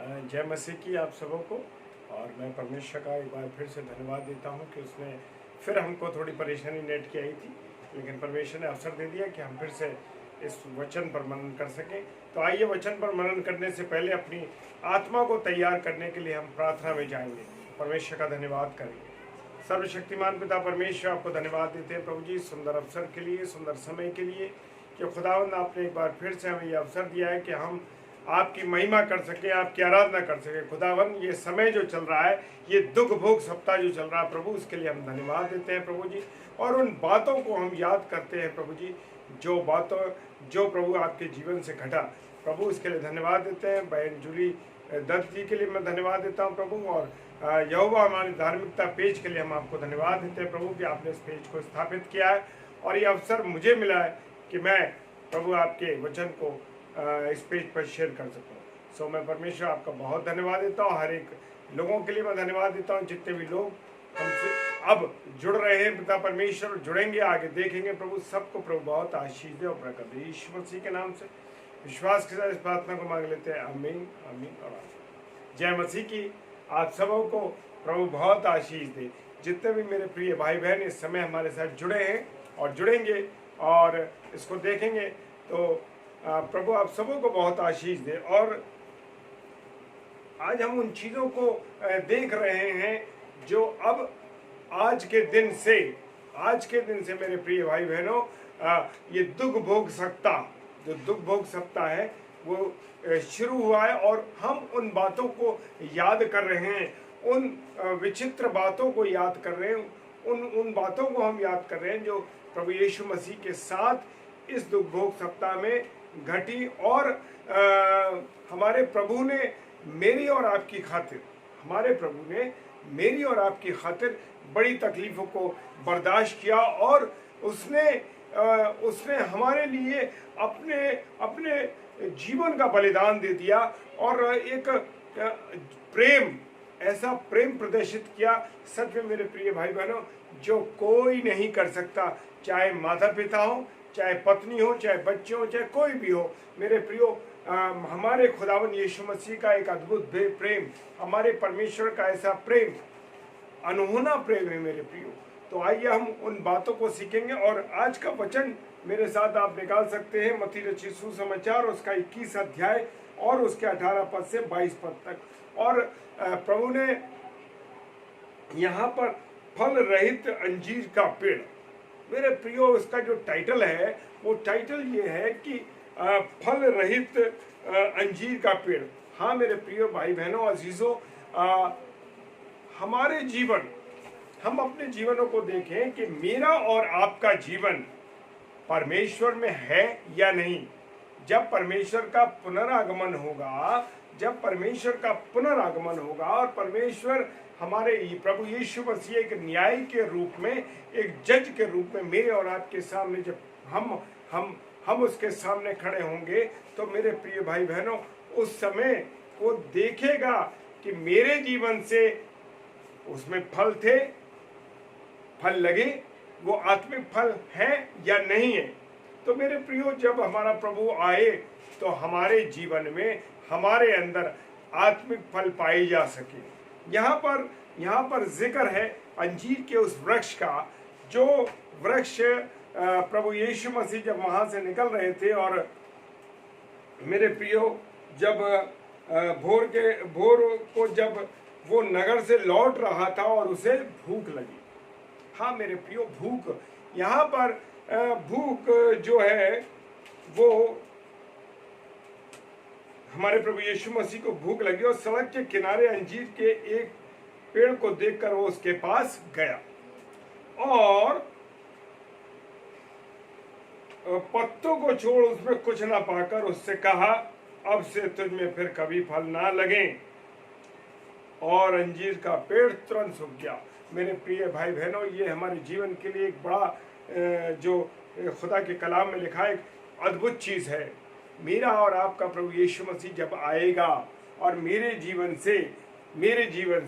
जय मसीह की आप सबों को। और मैं परमेश्वर का एक बार फिर से धन्यवाद देता हूं कि उसने फिर हमको थोड़ी परेशानी नेट की आई थी, लेकिन परमेश्वर ने अवसर दे दिया कि हम फिर से इस वचन पर मनन कर सकें। तो आइए वचन पर मनन करने से पहले अपनी आत्मा को तैयार करने के लिए हम प्रार्थना में जाएंगे, परमेश्वर का धन्यवाद करेंगे। सर्वशक्तिमान पिता परमेश्वर, आपको धन्यवाद देते हैं प्रभु जी, सुंदर अवसर के लिए, सुंदर समय के लिए कि खुदावंद आपने एक बार फिर से हमें यह अवसर दिया है कि हम आपकी महिमा कर सके, आपकी आराधना कर सके। खुदावन, ये समय जो चल रहा है, ये दुख भोग सप्ताह जो चल रहा है प्रभु, उसके लिए हम धन्यवाद देते हैं प्रभु जी। और उन बातों को हम याद करते हैं प्रभु जी, जो प्रभु आपके जीवन से घटा प्रभु, उसके लिए धन्यवाद देते हैं। बहन जूली दत्त जी के लिए मैं धन्यवाद देता हूँ प्रभु। और यहोवा हमारी धार्मिकता पेज के लिए हम आपको धन्यवाद देते हैं प्रभु कि आपने इस पेज को स्थापित किया है और ये अवसर मुझे मिला है कि मैं प्रभु आपके वचन को इस पेज पर शेयर कर सकूं। सो मैं परमेश्वर आपका बहुत धन्यवाद देता हूं। हर एक लोगों के लिए मैं धन्यवाद देता हूं, जितने भी लोग हमसे अब जुड़ रहे हैं पिता परमेश्वर, जुड़ेंगे, आगे देखेंगे प्रभु, सबको प्रभु बहुत आशीष दे और बरकत दे। यीशु मसीह के नाम से विश्वास के साथ इस प्रार्थना को मांग लेते हैं, आमीन आमीन और आमीन। जय मसीह की आप सबों को प्रभु बहुत आशीष दे। जितने भी मेरे प्रिय भाई बहन इस समय हमारे साथ जुड़े हैं और जुड़ेंगे और इसको देखेंगे, तो प्रभु आप सबों को बहुत आशीष दे। और आज हम उन चीज़ों को देख रहे हैं जो अब आज के दिन से मेरे प्रिय भाई बहनों, ये दुख भोग सप्ताह है वो शुरू हुआ है और हम उन बातों को याद कर रहे हैं, उन विचित्र बातों को याद कर रहे हैं, उन बातों को हम याद कर रहे हैं जो प्रभु यीशु मसीह के साथ इस दुख भोग सप्ताह में घटी। और हमारे प्रभु ने मेरी और आपकी खातिर बड़ी तकलीफों को बर्दाश्त किया और उसने हमारे लिए अपने जीवन का बलिदान दे दिया और एक ऐसा प्रेम प्रदर्शित किया। सच में मेरे प्रिय भाई बहनों, जो कोई नहीं कर सकता, चाहे माता पिता हो, चाहे पत्नी हो, चाहे बच्चे हो, चाहे कोई भी हो। मेरे प्रियो, हमारे खुदावन यीशु मसीह का एक अद्भुत प्रेम, हमारे परमेश्वर का ऐसा प्रेम, अनहोना प्रेम है मेरे प्रियो। तो आइए हम उन बातों को सीखेंगे। और आज का वचन मेरे साथ आप निकाल सकते हैं, मत्ती रचित सुसमाचार उसका 21 अध्याय और उसके 18 पद से 22 पद तक। और प्रभु ने यहाँ पर फल रहित अंजीर का पेड़, मेरे प्रियो, उसका जो टाइटल है वो टाइटल ये है कि फल रहित अंजीर का पेड़। हाँ मेरे प्रियो भाई बहनों, अजीजों, हम अपने जीवनों को देखें कि मेरा और आपका जीवन परमेश्वर में है या नहीं। जब परमेश्वर का पुनरागमन होगा और परमेश्वर हमारे प्रभु यीशु मसीह एक न्याय के रूप में, एक जज के रूप में मेरे और आपके सामने जब हम उसके सामने खड़े होंगे, तो मेरे प्रिय भाई बहनों, उस समय वो देखेगा कि मेरे जीवन से उसमें फल लगे, वो आत्मिक फल है या नहीं है। तो मेरे प्रियो, जब हमारा प्रभु आए तो हमारे जीवन में, हमारे अंदर आत्मिक फल पाए जा सके। यहाँ पर जिक्र है अंजीर के उस वृक्ष का, जो वृक्ष प्रभु यीशु मसीह जब वहां से निकल रहे थे और मेरे प्रियो, जब भोर को जब वो नगर से लौट रहा था और उसे भूख लगी। हाँ मेरे प्रियो, भूख, यहाँ पर भूख जो है वो हमारे प्रभु यीशु मसीह को भूख लगी और सड़क के किनारे अंजीर के एक पेड़ को देखकर वो उसके पास गया और पत्तों को छोड़ उसमें कुछ ना पाकर उससे कहा, अब से तुझ में फिर कभी फल ना लगे। और अंजीर का पेड़ तुरंत सूख गया। मेरे प्रिय भाई बहनों, ये हमारे जीवन के लिए एक बड़ा जो खुदा के कलाम में लिखा एक अद्भुत चीज़ है। मेरा और आपका प्रभु यीशु मसीह जब आएगा और मेरे जीवन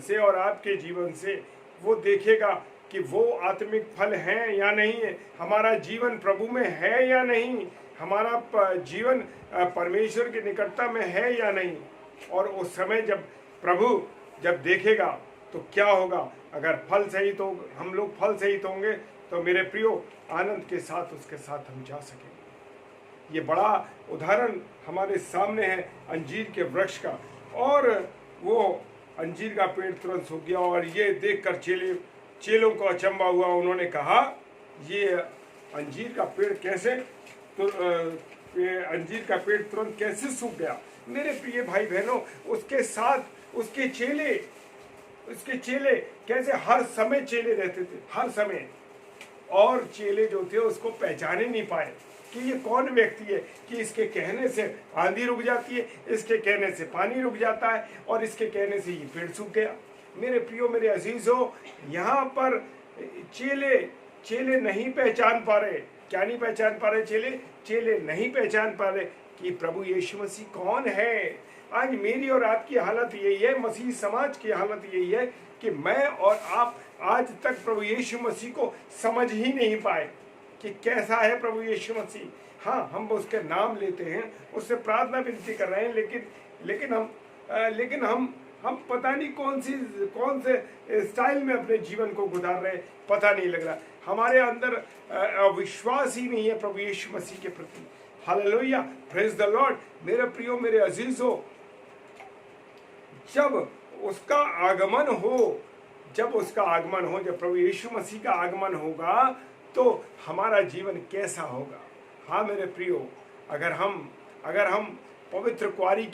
से और आपके जीवन से वो देखेगा कि वो आत्मिक फल हैं या नहीं है, हमारा जीवन प्रभु में है या नहीं, हमारा जीवन परमेश्वर की निकटता में है या नहीं। और उस समय जब प्रभु जब देखेगा तो क्या होगा, अगर फल सहित हो, हम लोग फल सहित होंगे तो मेरे प्रियो आनंद के साथ उसके साथ हम जा सकेंगे। ये बड़ा उदाहरण हमारे सामने है अंजीर के वृक्ष का, और वो अंजीर का पेड़ तुरंत सूख गया, और ये देखकर चेलों को अचंभा हुआ। उन्होंने कहा ये अंजीर का पेड़ कैसे अंजीर का पेड़ तुरंत कैसे सूख गया। मेरे प्रिय भाई बहनों, उसके साथ उसके चेले कैसे हर समय चेले रहते थे, हर समय, और चेले जो थे उसको पहचाने नहीं पाए कि ये कौन व्यक्ति है, कि इसके कहने से आंधी रुक जाती है, इसके कहने से पानी रुक जाता है, और इसके कहने से ये पेड़ सूख गया। मेरे प्रियो, मेरे अजीजों, यहाँ पर चेले नहीं पहचान पा रहे। क्या नहीं पहचान पा रहे? चेले नहीं पहचान पा रहे कि प्रभु यीशु मसीह कौन है। आज मेरी और आपकी हालत यही है, मसीह समाज की हालत यही है कि मैं और आप आज तक प्रभु यीशु मसीह को समझ ही नहीं पाए कि कैसा है प्रभु यीशु मसीह। हाँ, हम उसके नाम लेते हैं, उससे प्रार्थना विनती कर रहे हैं, लेकिन हम पता नहीं कौन से स्टाइल में अपने जीवन को गुजार रहे, पता नहीं लग रहा। हमारे अंदर विश्वास ही नहीं है प्रभु यीशु मसीह के प्रति। Hallelujah, praise the Lord. मेरे प्रियो, मेरे अजीजों, जब उसका आगमन हो, जब प्रभु यीशु मसीह का आगमन होगा तो हमारा जीवन कैसा होगा। हाँ मेरे प्रियो, अगर हम पवित्र कुंवारी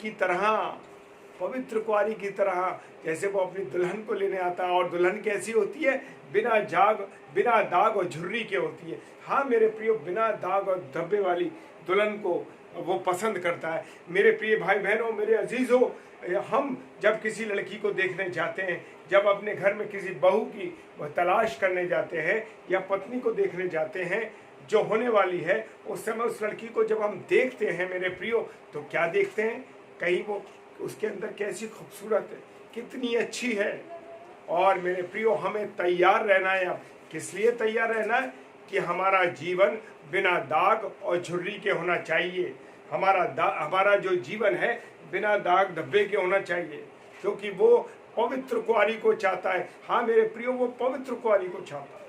की तरह जैसे वो अपनी दुल्हन को लेने आता है, और दुल्हन कैसी होती है? बिना दाग और झुर्री के होती है। हाँ मेरे प्रियो, बिना दाग और धब्बे वाली दुल्हन को वो पसंद करता है। मेरे प्रिय भाई बहनों, मेरे अजीजों, हम जब किसी लड़की को देखने जाते हैं, जब अपने घर में किसी बहू की तलाश करने जाते हैं, या पत्नी को देखने जाते हैं जो होने वाली है, उस समय उस लड़की को जब हम देखते हैं मेरे प्रियो, तो क्या देखते हैं? कहीं वो उसके अंदर कैसी खूबसूरत है, कितनी अच्छी है। और मेरे प्रियो, हमें तैयार रहना है। अब किस लिए तैयार रहना है? कि हमारा जीवन बिना दाग और झुर्री के होना चाहिए। हमारा जो जीवन है बिना दाग धब्बे के होना चाहिए, क्योंकि वो पवित्र कुंवारी को चाहता है। हाँ मेरे प्रियो, वो पवित्र कुंवारी को चाहता है।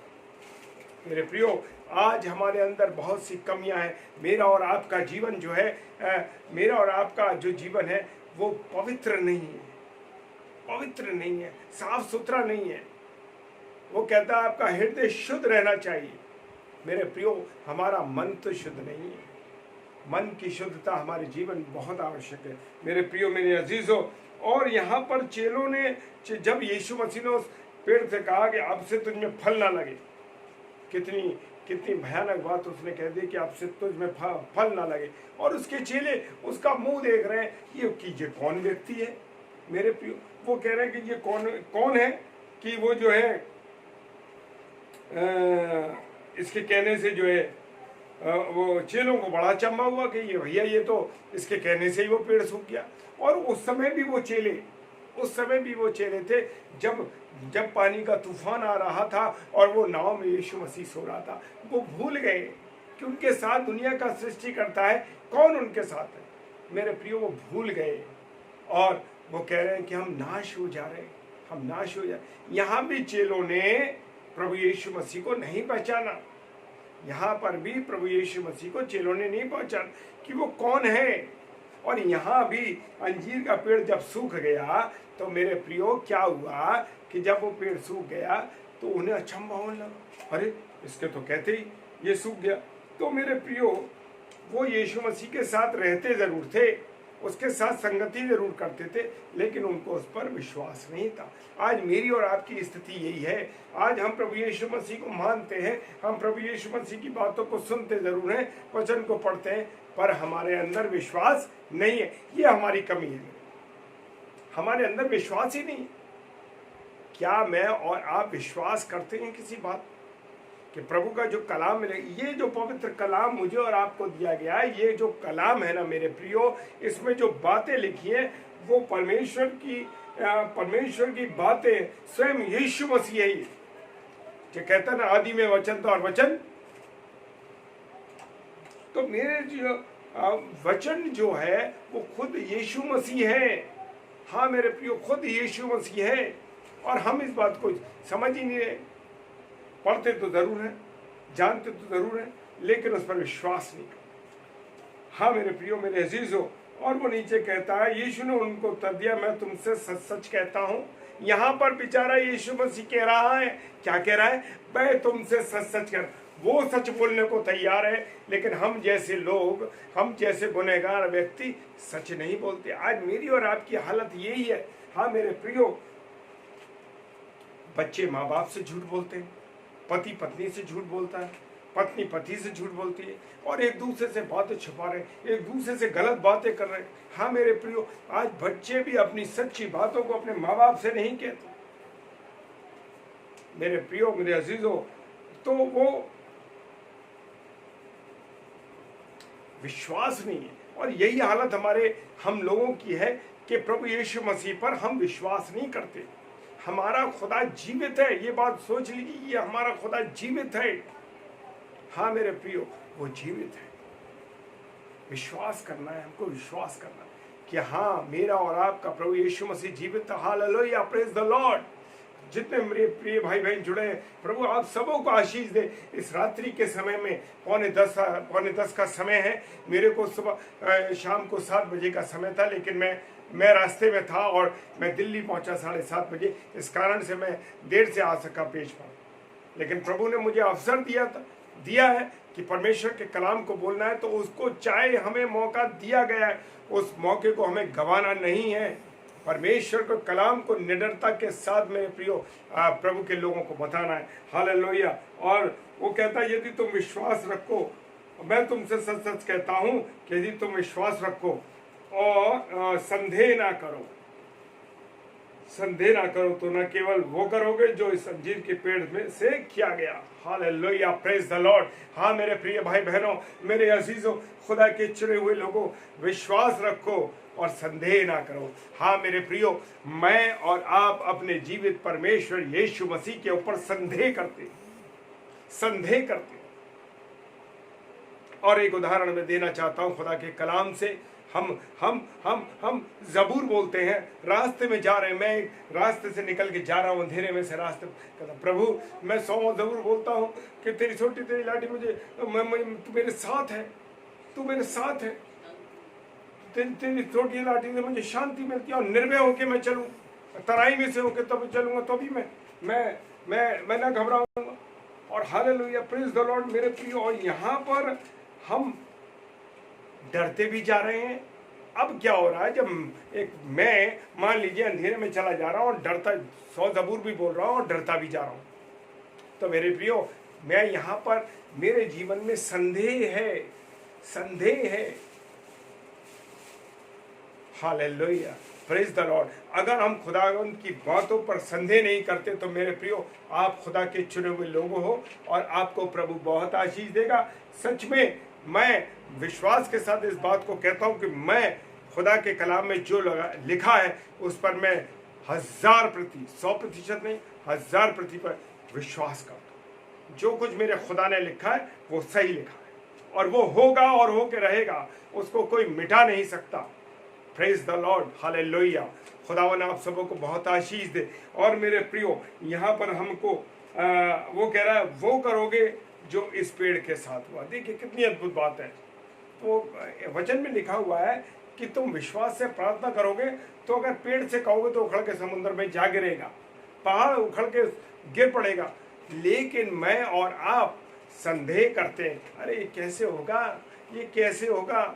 मेरे प्रियो, आज हमारे अंदर बहुत सी कमियां हैं। मेरा और आपका जीवन जो है, मेरा और आपका जो जीवन है वो पवित्र नहीं है, साफ सुथरा नहीं है। वो कहता है आपका हृदय शुद्ध रहना चाहिए। मेरे प्रियो, हमारा मन तो शुद्ध नहीं है। मन की शुद्धता हमारे जीवन बहुत आवश्यक है मेरे प्रियो, मेरे अजीजों। और यहाँ पर चेलों ने, जब यीशु मसीह ने उस पेड़ से कहा कि अब से तुझ में फल ना लगे, कितनी भयानक बात उसने कह दी कि अब से तुझ में फल ना लगे। और उसके चेले उसका मुंह देख रहे हैं, ये कौन व्यक्ति है। मेरे प्रियो, वो कह रहे हैं कि ये कौन है, कि वो जो है इसके कहने से जो है वो चेलों को बड़ा अचंभा हुआ कि ये भैया, ये तो इसके कहने से ही वो पेड़ सूख गया। और उस समय भी वो चेले थे जब पानी का तूफान आ रहा था और वो नाव में यीशु मसीह सो रहा था। वो भूल गए कि उनके साथ दुनिया का सृष्टि करता है, कौन उनके साथ है। मेरे प्रियो, वो भूल गए और वो कह रहे हैं कि हम नाश हो जा रहे। यहाँ भी चेलों ने प्रभु यीशु मसीह को नहीं पहचाना। यहाँ पर भी प्रभु यीशु मसीह को चेलों ने नहीं पहचाना कि वो कौन है। और यहाँ भी अंजीर का पेड़ जब सूख गया तो मेरे प्रियो, क्या हुआ कि जब वो पेड़ सूख गया तो उन्हें अचंभा होने लगा, अरे इसके तो कहते ही ये सूख गया। तो मेरे प्रियो, वो यीशु मसीह के साथ रहते जरूर थे, उसके साथ संगति जरूर करते थे, लेकिन उनको उस पर विश्वास नहीं था। आज मेरी और आपकी स्थिति यही है। आज हम प्रभु यीशु मसीह को मानते हैं, हम प्रभु यीशु मसीह की बातों को सुनते जरूर हैं, वचन को पढ़ते हैं, पर हमारे अंदर विश्वास नहीं है। ये हमारी कमी है, हमारे अंदर विश्वास ही नहीं। क्या मैं और आप विश्वास करते हैं किसी बात कि प्रभु का जो कलाम मिले, ये जो पवित्र कलाम मुझे और आपको दिया गया है, ये जो कलाम है ना मेरे प्रियो, इसमें जो बातें लिखी हैं वो परमेश्वर की बातें स्वयं यीशु मसीह ही, जो कहता है ना आदि में वचन था और वचन, तो मेरे जो वचन जो है वो खुद यीशु मसीह है। हाँ मेरे प्रियो, खुद यीशु मसीह है और हम इस बात को समझ ही नहीं रहे। पढ़ते तो जरूर है, जानते तो जरूर है, लेकिन उस पर विश्वास नहीं करते। हाँ मेरे प्रियो, मेरे अजीजों, और वो नीचे कहता है, यीशु ने उनको उत्तर दिया, मैं तुमसे सच सच कहता हूँ। यहाँ पर बेचारा यीशु मसीह कह रहा है, क्या कह रहा है? मैं तुमसे सच सच कह, वो सच बोलने को तैयार है, लेकिन हम जैसे लोग, हम जैसे गुनहगार व्यक्ति सच नहीं बोलते। आज मेरी और आपकी हालत यही है। हाँ मेरे प्रियो, बच्चे माँ बाप से झूठ बोलते हैं, पति पत्नी से झूठ बोलता है, पत्नी पति से झूठ बोलती है, और एक दूसरे से बातें छुपा रहे, एक दूसरे से गलत बातें कर रहे हैं। हाँ मेरे प्रियो, आज बच्चे भी अपनी सच्ची बातों को अपने माँ बाप से नहीं कहते। मेरे प्रियो, मेरे अजीजों, तो वो विश्वास नहीं है। और यही हालत हम लोगों की है कि प्रभु यीशु मसीह पर हम विश्वास नहीं करते। हमारा खुदा जीवित है, ये बात सोच लीजिए, ये हमारा खुदा जीवित है। हाँ मेरे प्रियो, वो जीवित है। विश्वास करना है, हमको विश्वास करना है कि हाँ, मेरा और आपका प्रभु यीशु मसीह जीवित है। Hallelujah, praise the Lord. जितने मेरे प्रिय भाई बहन जुड़े हैं, प्रभु आप सबों को आशीष दे। इस रात्रि के समय में पौने दस का समय है। मेरे को सुबह शाम को 7 बजे का समय था, लेकिन मैं रास्ते में था और मैं दिल्ली पहुंचा 7:30 बजे। इस कारण से मैं देर से आ सका पेश पर, लेकिन प्रभु ने मुझे अवसर दिया है कि परमेश्वर के कलाम को बोलना है, तो उसको चाहे हमें मौका दिया गया है, उस मौके को हमें गंवाना नहीं है। परमेश्वर को कलाम को निडरता के साथ मेरे प्रियो प्रभु के लोगों को बताना है। हालेलुया। और वो कहता है, यदि तुम विश्वास रखो, मैं तुमसे सच सच कहता हूँ कि यदि तुम विश्वास रखो और संदेह ना करो तो न केवल वो करोगे जो इस अंजीर के पेड़ में से किया गया। Hallelujah, praise the Lord. हाँ मेरे प्रिय भाई बहनों, मेरे अजीजों, खुदा के चुने हुए लोगों, विश्वास रखो और संदेह ना करो। हाँ मेरे प्रियो, मैं और आप अपने जीवित परमेश्वर यीशु मसीह के ऊपर संदेह करते। और एक उदाहरण मैं देना चाहता हूं खुदा के कलाम से। हम जबूर बोलते हैं, रास्ते में जा रहे हैं, मैं रास्ते से निकल के जा रहा हूँ, अंधेरे में से रास्ते, प्रभु मैं 100 जबूर बोलता हूँ कि तेरी छोटी तेरी लाठी मुझे, तू मेरे साथ है, तेरी छोटी लाठी से मुझे शांति मिलती है और निर्भय होके मैं चलूँ, तराई में से होके तब चलूँगा, तो भी मैं ना घबराऊंगा। और हालेलुया, प्रेज द लॉर्ड मेरे प्रियो। और यहाँ पर हम डरते भी जा रहे हैं। अब क्या हो रहा है, जब मैं मान लीजिए अंधेरे में चला जा रहा हूँ और डरता, 100 जबूर भी बोल रहा हूँ और डरता भी जा रहा हूँ, तो मेरे प्रियो, मैं यहाँ पर मेरे जीवन में संदेह है। Hallelujah, praise the Lord. अगर हम खुदावंद की बातों पर संदेह नहीं करते तो मेरे प्रियो, आप खुदा के चुने हुए लोग हो और आपको प्रभु बहुत आशीष देगा। सच में मैं विश्वास के साथ इस बात को कहता हूँ कि मैं खुदा के कलाम में जो लिखा है उस पर मैं 1000%, 100% नहीं, 1000% विश्वास करता हूँ। जो कुछ मेरे खुदा ने लिखा है वो सही लिखा है और वो होगा और होके रहेगा, उसको कोई मिटा नहीं सकता। Praise the Lord, hallelujah. खुदावन आप सबों को बहुत आशीष दे। और मेरे प्रियो, यहाँ पर हमको वो कह रहा है, वो करोगे जो इस पेड़ के साथ हुआ। देखिए कितनी अद्भुत बात है। तो वचन में लिखा हुआ है कि तुम विश्वास से प्रार्थना करोगे तो अगर पेड़ से कहोगे तो उखड़ के समुद्र में जा गिरेगा, पहाड़ उखड़ के गिर पड़ेगा। लेकिन मैं और आप संदेह करते हैं, अरे ये कैसे होगा।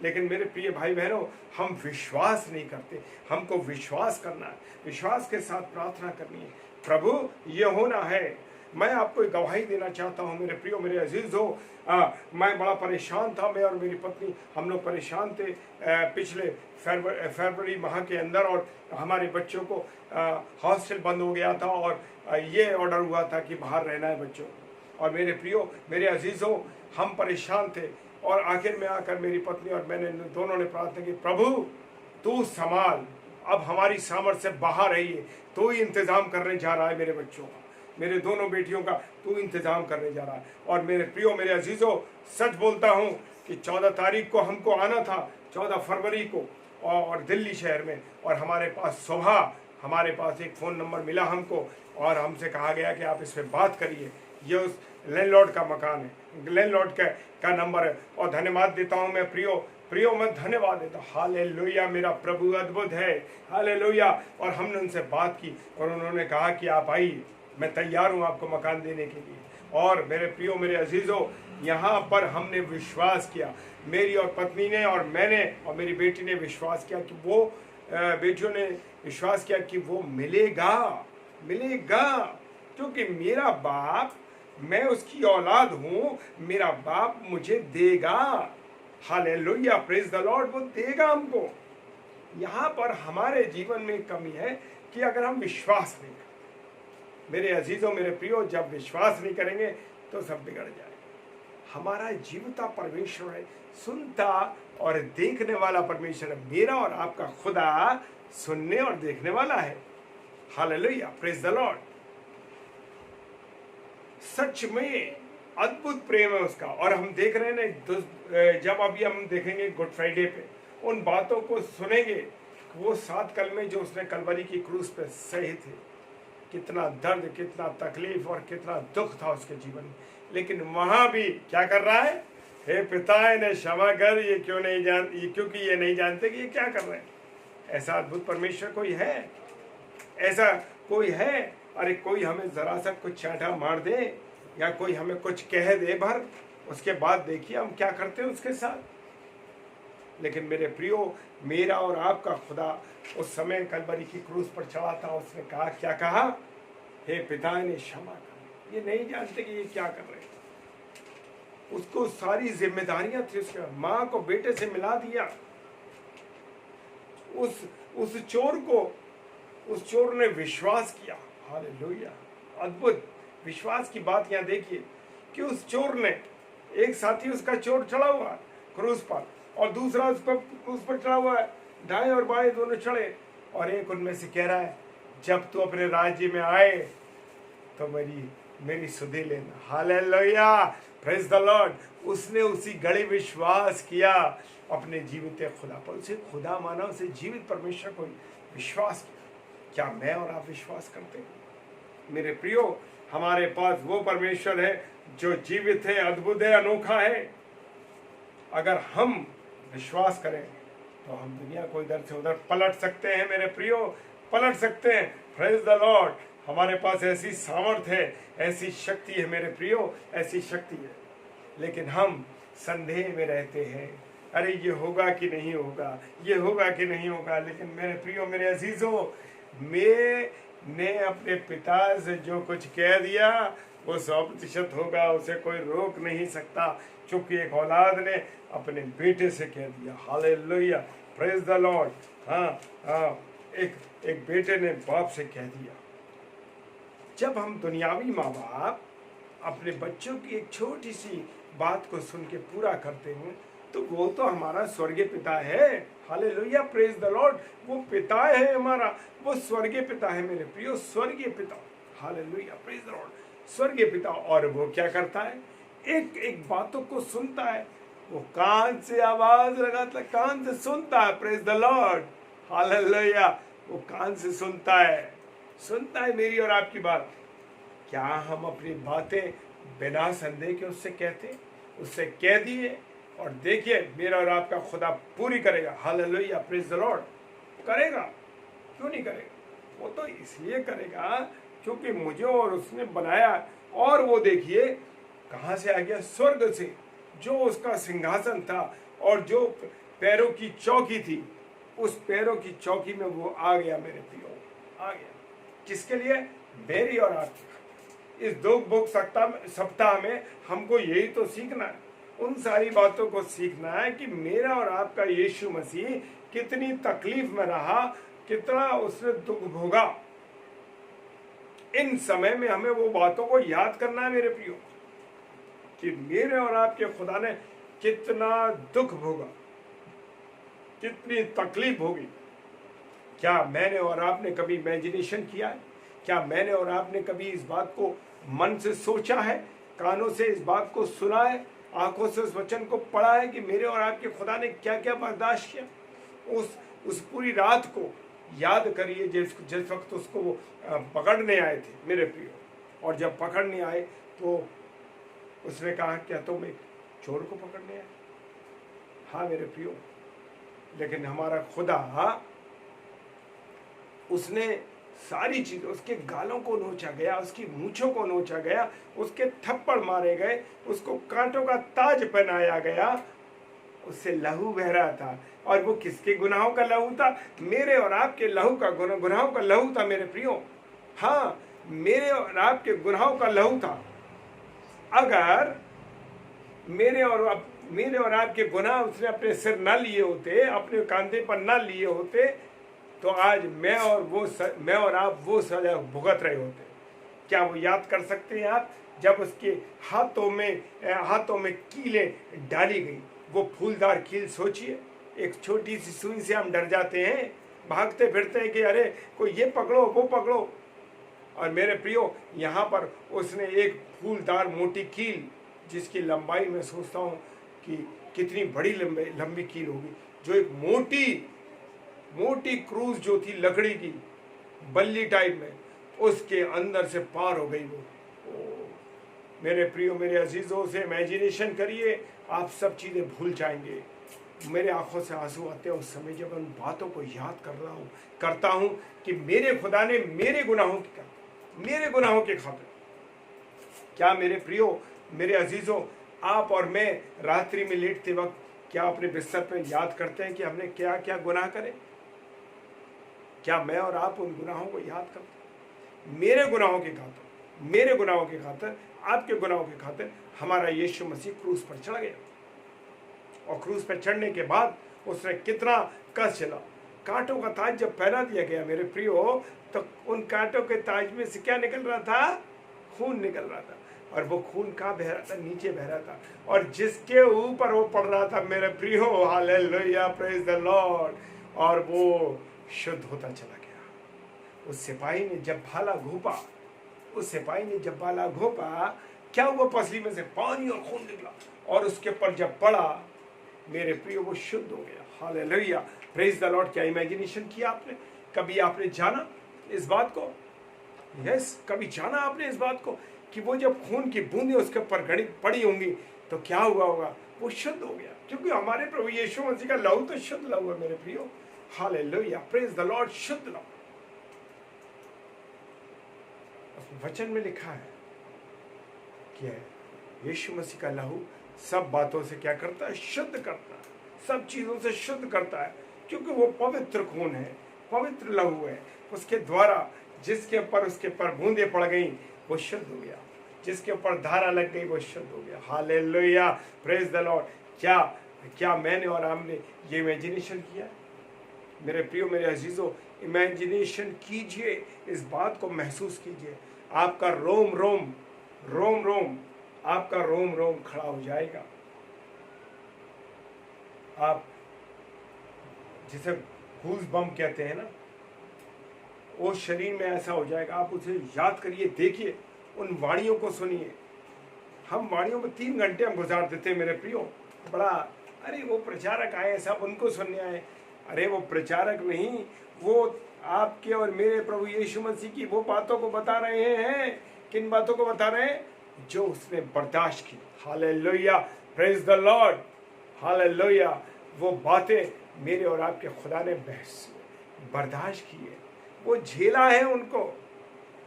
लेकिन मेरे प्रिय भाई बहनों, हम विश्वास नहीं करते। हमको विश्वास करना है, विश्वास के साथ प्रार्थना करनी है, प्रभु ये होना है। मैं आपको एक गवाही देना चाहता हूँ मेरे प्रियो, मेरे अजीज हो। मैं बड़ा परेशान था, मैं और मेरी पत्नी, हम लोग परेशान थे पिछले फरवरी माह के अंदर, और हमारे बच्चों को हॉस्टल बंद हो गया था और ये ऑर्डर हुआ था कि बाहर रहना है बच्चों। और मेरे प्रियो, मेरे अजीज हो, हम परेशान थे और आखिर में आकर मेरी पत्नी और मैंने दोनों ने प्रार्थना की, प्रभु तू संभाल, अब हमारी सामर्थ्य से बाहर है, तू ही इंतजाम करने जा रहा है मेरे बच्चों का, मेरे दोनों बेटियों का तू इंतजाम करने जा रहा है। और मेरे प्रियो, मेरे अजीजों, सच बोलता हूँ कि 14 तारीख को हमको आना था, 14 फरवरी को, और दिल्ली शहर में, और हमारे पास सुबह हमारे पास एक फ़ोन नंबर मिला हमको, और हमसे कहा गया कि आप इस पर बात करिए। ये उस लैंडलॉर्ड का मकान है, लैंडलॉर्ड का नंबर है। और धन्यवाद देता हूँ मैं प्रियो मैं धन्यवाद देता हूँ। हालेलुया, मेरा प्रभु अद्भुत है। हालेलुया। और हमने उनसे बात की और उन्होंने कहा कि आप आइए, मैं तैयार हूँ आपको मकान देने के लिए। और मेरे प्रियो, मेरे अजीज़ों, यहाँ पर हमने विश्वास किया, मेरी और पत्नी ने और मैंने और मेरी बेटी ने विश्वास किया कि वो बेटियों ने विश्वास किया कि वो मिलेगा, क्योंकि मेरा बाप, मैं उसकी औलाद हूँ, मेरा बाप मुझे देगा। हालेलुया, प्रेज द लॉर्ड, वो देगा हमको। यहाँ पर हमारे जीवन में कमी है कि अगर हम विश्वास नहीं करें। मेरे अजीजों, मेरे प्रियो, जब विश्वास नहीं करेंगे तो सब बिगड़ जाए। हमारा जीवता परमेश्वर है, सुनता और देखने वाला परमेश्वर है। मेरा और आपका खुदा सुनने और देखने वाला है। Hallelujah, praise the Lord. सच में अद्भुत प्रेम है उसका। और हम देख रहे हैं ना, जब अभी हम देखेंगे गुड फ्राइडे पे, उन बातों को सुनेंगे, वो 7 कलमे जो उसने कलवरी की क्रूस पे सहे थे, कितना दर्द, कितना तकलीफ और कितना दुख था उसके जीवन में। लेकिन वहां भी क्या कर रहा है? हे पिता, इन्हें क्षमा कर, ये क्योंकि ये नहीं जानते कि ये क्या कर रहे हैं। ऐसा अद्भुत परमेश्वर कोई है? ऐसा कोई है? अरे कोई हमें जरा सा कुछ चांटा मार दे या कोई हमें कुछ कह दे भर, उसके बाद देखिए हम क्या करते हैं उसके साथ। लेकिन मेरे प्रियो, मेरा और आपका खुदा उस समय कलवरी की क्रूस पर चढ़ा था। उसने कहा, क्या कहा? हे पिता, इन्हें क्षमा कर, ये नहीं जानते कि ये क्या कर रहे हैं। उसको सारी जिम्मेदारियां थी, उसके माँ को बेटे से मिला दिया। उस चोर ने विश्वास किया। हालेलुया, अद्भुत विश्वास की बात यहाँ देखिए कि उस चोर ने, एक साथी उसका चोर चढ़ा हुआ क्रूस पर और दूसरा उस पर चढ़ा हुआ है, दाएं और बाएं दोनों चढ़े, और एक उनमें से कह रहा है, जब तू अपने राज्य में आए तो मेरी सुधि लेना। Hallelujah, praise the Lord. उसने उसी घड़ी विश्वास किया अपने जीवित खुदा पर, उसे खुदा माना, उसे जीवित परमेश्वर को विश्वास किया। क्या मैं और आप विश्वास करते हैं? मेरे प्रियो, हमारे पास वो परमेश्वर है जो जीवित है, अद्भुत है, अनोखा है। अगर हम विश्वास करें तो हम दुनिया को इधर से उधर पलट सकते हैं। मेरे प्रियो, पलट सकते हैं। Praise the Lord. हमारे पास ऐसी सामर्थ्य है, ऐसी शक्ति है मेरे प्रियो, ऐसी शक्ति है। लेकिन हम संदेह में रहते हैं, अरे ये होगा कि नहीं होगा, ये होगा कि नहीं होगा। लेकिन मेरे प्रियो, मेरे अजीजों, मैंने अपने पिता से जो कुछ कह दिया वो 100% होगा, उसे कोई रोक नहीं सकता, क्योंकि एक औलाद ने अपने बेटे से कह दिया। Hallelujah, praise the Lord. हाँ, एक बेटे ने बाप से कह दिया। जब हम दुनियावी माँ बाप अपने बच्चों की एक छोटी सी बात को सुन के पूरा करते हैं, तो वो तो हमारा स्वर्गीय पिता है। Hallelujah, praise the Lord. वो पिता है हमारा, वो स्वर्गीय पिता है मेरे प्रियो, स्वर्गीय पिता। हालेलुया, प्रेज द लॉर्ड, स्वर्गीय पिता। और वो क्या करता है? एक एक बातों को सुनता है। वो कान से आवाज लगाता, कान से सुनता है। Praise the Lord, hallelujah. वो कान से सुनता है मेरी और आपकी बात। क्या हम अपनी बातें बिना संदेह के उससे कहते? उससे कह दिए और देखिए, मेरा और आपका खुदा पूरी करेगा। Hallelujah, praise the Lord. करेगा, क्यों नहीं करेगा? वो तो इसलिए करेगा क्योंकि मुझे और उसने बनाया। और वो देखिए कहाँ से आ गया? स्वर्ग से। जो उसका सिंहासन था और जो पैरों की चौकी थी, उस पैरों की चौकी में वो आ गया मेरे प्रियो, आ गया। किसके लिए? मेरी और आपकी। इस दुख सप्ताह में हमको यही तो सीखना है, उन सारी बातों को सीखना है कि मेरा और आपका यीशु मसीह कितनी तकलीफ में रहा, कितना उसने दुख भोगा। इन समय में हमें वो बातों को याद करना है मेरे प्रियो, कि मेरे और आपके खुदा ने कितना दुख भोगा, कितनी तकलीफ होगी। क्या मैंने और आपने कभी इमेजिनेशन किया है? क्या मैंने और आपने कभी इस बात को मन से सोचा है, कानों से इस बात को सुना है, आंखों से उस वचन को पढ़ा है कि मेरे और आपके खुदा ने क्या क्या बर्दाश्त किया? उस पूरी रात को याद करिए जिस वक्त उसको वो पकड़ने आए थे मेरे प्रियो। और जब पकड़ने आए तो उसने कहा क्या तुम एक चोर को पकड़ने आए? हाँ मेरे प्रियो, लेकिन हमारा खुदा, उसने सारी चीजें, उसके गालों को नोचा गया, उसकी मूंछों को नोचा गया, उसके थप्पड़ मारे गए, उसको कांटों का ताज पहनाया गया, उससे लहू बह रहा था। और वो किसके गुनाहों का लहू था? मेरे और आपके लहू का, गुनाहों का लहू था मेरे प्रियो। हाँ, मेरे और आपके गुनाहों का लहू था। अगर मेरे और आपके गुनाह उसने अपने सिर न लिए होते, अपने कांधे पर न लिए होते, तो आज मैं और आप वो सजा भुगत रहे होते। क्या वो याद कर सकते हैं आप, जब उसके हाथों में कीलें डाली गई, वो फूलदार कील? सोचिए, एक छोटी सी सुई से हम डर जाते हैं, भागते फिरते हैं कि अरे कोई ये पकड़ो वो पकड़ो। और मेरे प्रियो, यहाँ पर उसने एक फूलदार मोटी कील, जिसकी लंबाई मैं सोचता हूँ कि कितनी बड़ी लंबी कील होगी, जो एक मोटी क्रूज जो थी लकड़ी की बल्ली टाइप में, उसके अंदर से पार हो गई वो। मेरे प्रियो, मेरे अजीजों से इमेजिनेशन करिए, आप सब चीजें भूल जाएंगे। मेरे आंखों से आंसू आते हैं उस समय जब उन बातों को याद करता हूं कि मेरे खुदा ने मेरे गुनाहों के खातिर। क्या मेरे प्रियो, मेरे अजीजों, आप और मैं रात्रि में लेटते वक्त क्या अपने बिस्तर पर याद करते हैं कि हमने क्या क्या गुनाह करे? क्या मैं और आप उन गुनाहों को याद करते हैं? मेरे गुनाहों के खातिर, आपके गुनाहों के खातिर हमारा यीशु मसीह क्रूस पर चढ़ गया। और क्रूस पर चढ़ने के बाद उसने कितना कष्ट झेला। कांटों का ताज जब पहना दिया गया मेरे प्रियो, तो उन कांटों के ताज में से क्या निकल रहा था? खून निकल रहा था। और वो खून कहाँ बह रहा था? नीचे बह रहा था। और जिसके ऊपर वो पड़ रहा था मेरे प्रियो, हालेलुया, प्रेज द लॉर्ड, और वो शुद्ध होता चला गया। उस सिपाही ने जब भाला घोंपा, क्या हुआ? पसली में से पानी और खून निकला, और उसके ऊपर जब पड़ा मेरे प्रियो, वो शुद्ध हो गया। Hallelujah, praise the Lord. क्या इमेजिनेशन किया आपने? कभी आपने जाना इस बात को? कभी जाना आपने इस बात को कि वो जब खून की बूंदें उसके ऊपर पड़ी होंगी तो क्या हुआ होगा? वो शुद्ध हो गया, क्योंकि हमारे प्रभु यीशु मसीह का लहू तो शुद्ध लहू है मेरे प्रियो। Hallelujah, praise the Lord. शुद्ध लहू, वचन में लिखा है कि यीशु मसीह का लहू सब बातों से क्या करता है? शुद्ध करता है, सब चीजों से शुद्ध करता है, क्योंकि वो पवित्र खून है, पवित्र लहू है। उसके द्वारा जिसके ऊपर बूंदे पड़ गई वो शुद्ध हो गया, जिसके ऊपर धारा लग गई वो शुद्ध हो गया। Hallelujah, praise the Lord. क्या मैंने और आपने ये इमेजिनेशन किया? मेरे प्रियो, मेरे अजीजों, इमेजिनेशन कीजिए, इस बात को महसूस कीजिए। आपका रोम रोम खड़ा हो जाएगा। आप जिसे गूज बम कहते हैं ना, वो शरीर में ऐसा हो जाएगा। आप उसे याद करिए, देखिए, उन वाणियों को सुनिए। हम वाणियों में 3 घंटे हम गुजार देते हैं मेरे प्रियो। बड़ा, अरे वो प्रचारक आए, सब उनको सुनने आए। अरे वो प्रचारक नहीं, वो आपके और मेरे प्रभु यीशु मसीह की वो बातों को बता रहे हैं। किन बातों को बता रहे हैं? जो उसने बर्दाश्त की। Hallelujah, praise the Lord, hallelujah. वो बातें मेरे और आपके खुदा ने बर्दाश्त की है, वो झेला है उनको।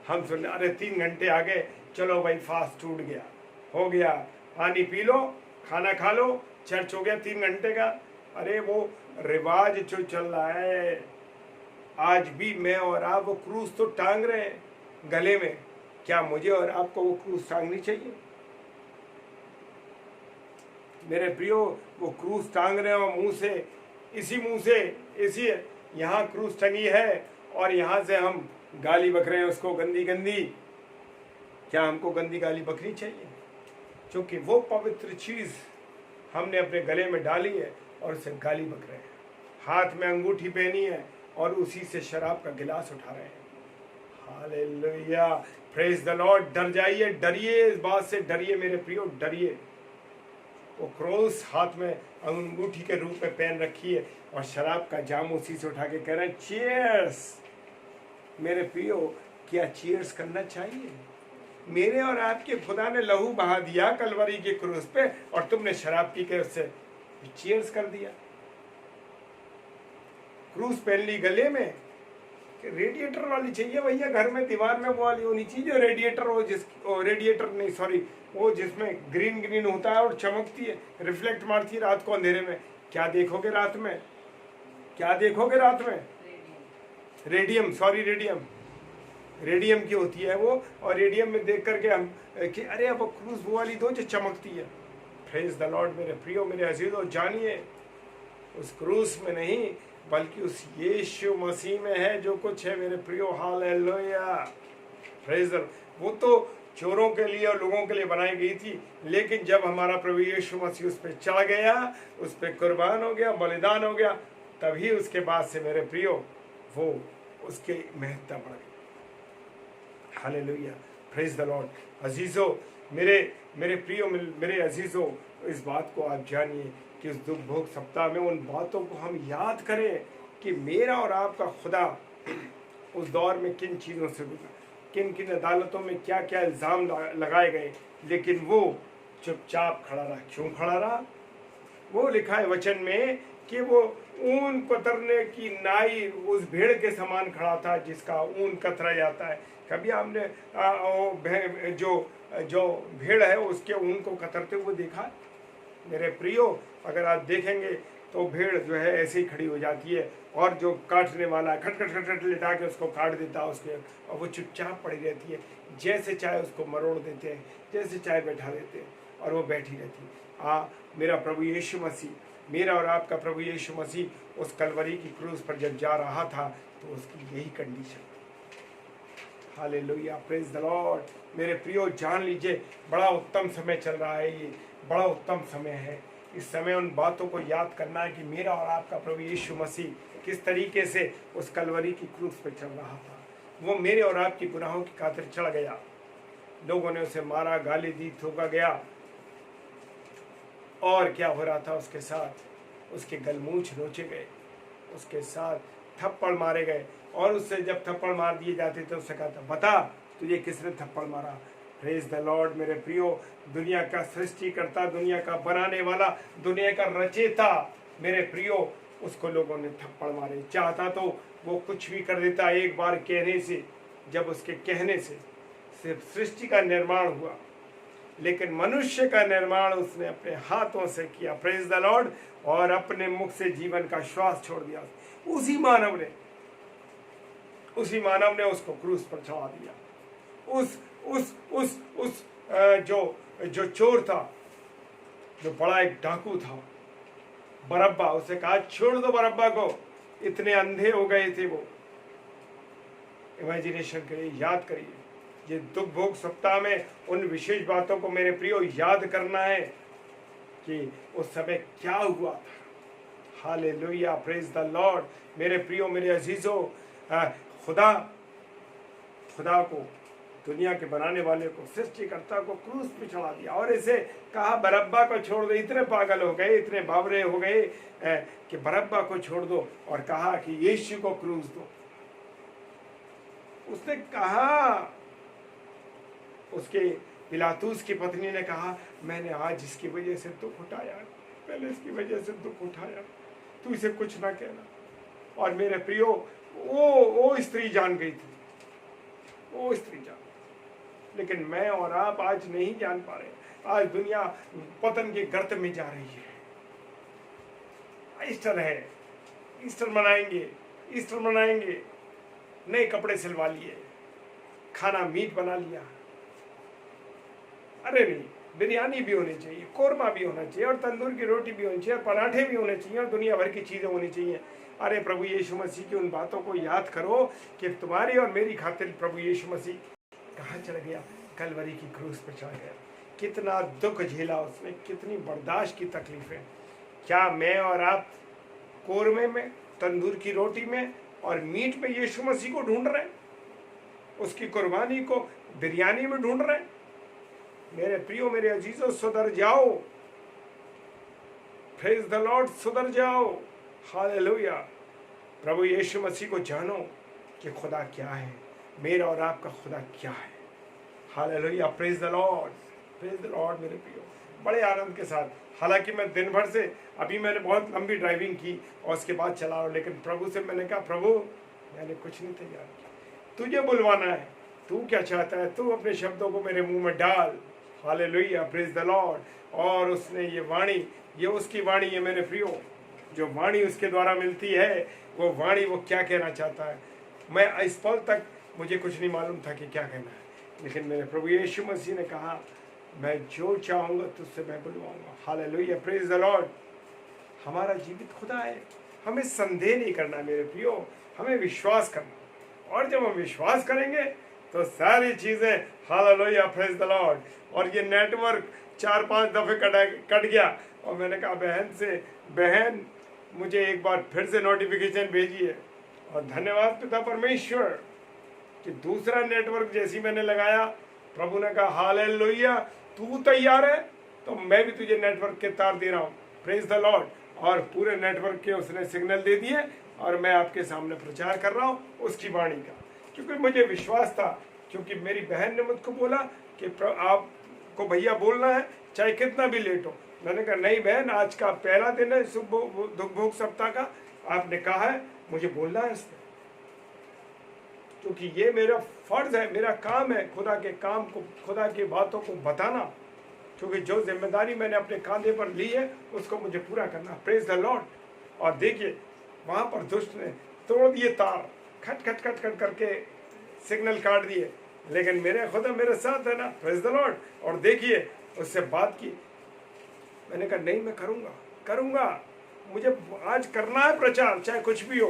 हम सुन, अरे 3 घंटे आ गए, चलो भाई फास्ट टूट गया, हो गया, पानी पी लो, खाना खा लो, चर्च हो गया 3 घंटे का। अरे वो रिवाज जो चल रहा है, आज भी मैं और आप वो क्रूस तो टांग रहे हैं गले में। क्या मुझे और आपको वो क्रूस टांगनी चाहिए? मेरे प्रियो, वो क्रूस टांग रहे हो मुंह से, इसी यहाँ क्रूस टंगी है, और यहाँ से हम गाली बक रहे हैं उसको, गंदी। क्या हमको गंदी गाली बकनी चाहिए? क्योंकि वो पवित्र चीज हमने अपने गले में डाली है और उसे गाली बक रहे हैं। हाथ में अंगूठी पहनी है और उसी से शराब का गिलास उठा रहे हैं। Hallelujah, praise the Lord. डर जाइए, डरिए, इस बात से डरिए मेरे प्रियो, डरिए। वो क्रोस हाथ में अंगूठी के रूप में पहन रखी है और शराब का जाम उसी से उठा के कह रहे हैं चीयर्स। मेरे प्रियो, क्या चीयर्स करना चाहिए? मेरे और आपके खुदा ने लहू बहा दिया कलवरी के क्रूस पे और तुमने शराब पी के उससे चीयर्स कर दिया। क्रूस पहन ली गले में, रेडिएटर वाली चाहिए भैया घर में, दीवार में वो वाली होनी चाहिए जो रेडिएटर हो, रेडिएटर नहीं सॉरी, वो जिसमें ग्रीन ग्रीन होता है और चमकती है, रिफ्लेक्ट मारती है रात को अंधेरे में। क्या देखोगे रात में? क्या देखोगे रात में? रेडियम, सॉरी रेडियम की होती है वो, और रेडियम में देख करके हम कि अरे अब क्रूज वो वाली दो जो चमकती है। प्रेज द लॉर्ड मेरे प्रियो, मेरे अजीजों, जानिए उस क्रूस में नहीं बल्कि उस यीशु मसीह में है जो कुछ है मेरे प्रियो। Hallelujah, praise the. वो तो चोरों के लिए और लोगों के लिए बनाई गई थी, लेकिन जब हमारा प्रभु यीशु मसीह उस पर चढ़ गया, उस पर कुर्बान हो गया, बलिदान हो गया, तभी उसके बाद से मेरे प्रियो वो उसकी महत्ता बढ़ गई। Hallelujah, praise the Lord. अजीजों, मेरे प्रियो, मेरे अजीजों, इस बात को आप जानिए कि इस दुख भोग सप्ताह में उन बातों को हम याद करें कि मेरा और आपका खुदा उस दौर में किन चीज़ों से गुजरा, किन किन अदालतों में क्या क्या इल्ज़ाम लगाए गए, लेकिन वो चुपचाप खड़ा रहा। क्यों खड़ा रहा? वो लिखा है वचन में कि वो ऊन कतरने की नाई उस भेड़ के समान खड़ा था जिसका ऊन कतरा जाता है। कभी आपने जो भेड़ है उसके ऊन को कतरते हुए देखा? मेरे प्रियो, अगर आप देखेंगे तो भेड़ जो है ऐसे ही खड़ी हो जाती है और जो काटने वाला खट खट खट खट लिटा के उसको काट देता है उसके, और वो चुपचाप पड़ी रहती है, जैसे चाहे उसको मरोड़ देते हैं, जैसे चाहे बैठा देते हैं और वो बैठी रहती है। मेरा प्रभु यीशु मसीह, मेरा और आपका प्रभु यीशु मसीह उस कलवरी की क्रूस पर जब जा रहा था तो उसकी यही कंडीशन थी। Hallelujah, praise the Lord. मेरे प्रियो, जान लीजिए बड़ा उत्तम समय चल रहा है, ये बड़ा उत्तम समय है। इस समय उन बातों को याद करना है कि मेरा और आपका प्रभु यीशु मसीह किस तरीके से उस कलवरी की क्रूस पर चल रहा था। वो मेरे और आपकी गुनाहों की खातिर चढ़ गया, लोगों ने उसे मारा, गाली दी, थूका गया, और क्या हो रहा था उसके साथ? उसके गलमूछ नोचे गए, उसके साथ थप्पड़ मारे गए, और उससे जब थप्पड़ मार दिए जाते तो उससे कहता, बता तुझे किसने थप्पड़ मारा? प्रेज द लॉर्ड मेरे प्रियो, दुनिया का सृष्टिकर्ता, दुनिया का बनाने वाला, दुनिया का रचेता, मेरे प्रियो, उसको लोगों ने थप्पड़ मारे। चाहता तो वो कुछ भी कर देता एक बार कहने से, जब उसके कहने से सिर्फ सृष्टि का निर्माण हुआ, लेकिन मनुष्य का निर्माण उसने अपने हाथों से किया। Praise the Lord. और अपने मुख से जीवन का श्वास छोड़ दिया। उसी मानव ने उसको क्रूस पर चढ़ा दिया। उस जो चोर था, जो बड़ा एक डाकू था, बरब्बा, उसे कहा छोड़ दो बरब्बा को। इतने अंधे हो गए थे वो। इमेजिनेशन करिए, याद करिए, ये दुख भोग सप्ताह में उन विशेष बातों को मेरे प्रियो याद करना है कि उस समय क्या हुआ था। हालेलुया, प्रेज द लॉर्ड मेरे प्रियो, मेरे अजीजों, खुदा को, दुनिया के बनाने वाले को, सृष्टिकर्ता को क्रूस पे चढ़ा दिया और इसे कहा बरब्बा को छोड़ दो। इतने पागल हो गए, इतने बावरे हो गए कि बरब्बा को छोड़ दो, और कहा कि यीशु को क्रूस दो। उसने कहा, उसके पिलातूस की पत्नी ने कहा, मैंने आज इसकी वजह से दुख उठाया, पहले इसकी वजह से दुख उठाया, तू इसे कुछ ना कहना। और मेरे प्रियो, वो स्त्री जान गई थी, वो स्त्री जान, लेकिन मैं और आप आज नहीं जान पा रहे। आज दुनिया पतन के गर्त में जा रही है। ईस्टर है, ईस्टर मनाएंगे, नए कपड़े सिलवा लिए, खाना मीट बना लिया। अरे नहीं, बिरयानी भी होनी चाहिए, कोरमा भी होना चाहिए, और तंदूर की रोटी भी होनी चाहिए, और पराठे भी होने चाहिए, और दुनिया भर की चीज़ें होनी चाहिए। अरे प्रभु यीशु मसीह की उन बातों को याद करो कि तुम्हारी और मेरी खातिर प्रभु यीशु मसीह कहाँ चढ़ गया? कलवरी की क्रूस पर चढ़ गया। कितना दुख झेला उसने, कितनी बर्दाश्त की तकलीफें। क्या मैं और आप कोरमे में, तंदूर की रोटी में और मीट में यीशु मसीह को ढूंढ रहे हैं? उसकी कुर्बानी को बिरयानी में ढूंढ रहे हैं? मेरे प्रियो, मेरे अजीजों, सुधर जाओ, प्रेज द लॉर्ड, सुधर जाओ। हालेलुया। प्रभु यीशु मसीह को जानो कि खुदा क्या है, मेरा और आपका खुदा क्या है। Hallelujah. Praise the Lord, praise the Lord मेरे प्रियो, बड़े आनंद के साथ। हालांकि मैं दिन भर से, अभी मैंने बहुत लंबी ड्राइविंग की और उसके बाद चला रहा हूँ, लेकिन प्रभु से मैंने कहा, प्रभु मैंने कुछ नहीं तैयार किया, तुझे बुलवाना है, तू क्या चाहता है, तू अपने शब्दों को मेरे मुंह में डाल। हालेलुया। Praise the Lord. और उसने ये वाणी, ये उसकी वाणी है मेरे प्रियो, जो वाणी उसके द्वारा मिलती है, वो वाणी वो क्या कहना चाहता है। मैं इस पल तक मुझे कुछ नहीं मालूम था कि क्या कहना है, लेकिन मेरे प्रभु यीशु मसीह ने कहा, मैं जो चाहूँगा तुझसे मैं बुलवाऊंगा। हालेलुया। Praise the Lord. हमारा जीवित खुदा है, हमें संदेह नहीं करना मेरे प्रियो, हमें विश्वास करना। और जब हम विश्वास करेंगे तो सारी चीज़ें, हालेलुया, प्रेज द लॉर्ड। और ये नेटवर्क 4-5 दफ़े कट गया और मैंने कहा बहन से, बहन मुझे एक बार फिर से नोटिफिकेशन भेजिए। और धन्यवाद पिता परमेश्वर कि दूसरा नेटवर्क जैसी मैंने लगाया, प्रभु ने कहा हालेलुया, तू तैयार है तो मैं भी तुझे नेटवर्क के तार दे रहा हूँ। Praise the Lord. और पूरे नेटवर्क के उसने सिग्नल दे दिए और मैं आपके सामने प्रचार कर रहा हूँ उसकी वाणी का, क्योंकि मुझे विश्वास था, क्योंकि मेरी बहन ने मुझको बोला कि आपको भैया बोलना है चाहे कितना भी लेट हो। मैंने कहा नहीं बहन, आज का पहला दिन है दुख भोग सप्ताह का, आपने कहा है मुझे बोलना है इसमें, क्योंकि ये मेरा फर्ज है, मेरा काम है खुदा के काम को, खुदा की बातों को बताना, क्योंकि जो जिम्मेदारी मैंने अपने कांधे पर ली है उसको मुझे पूरा करना। Praise the Lord. और देखिए वहाँ पर दुष्ट ने तोड़ दिए तार, खट खट खट खट करके सिग्नल काट दिए, लेकिन मेरे खुदा मेरे साथ है ना। Praise the Lord. और देखिए उससे बात की, मैंने कहा नहीं मैं करूँगा, मुझे आज करना है प्रचार चाहे कुछ भी हो।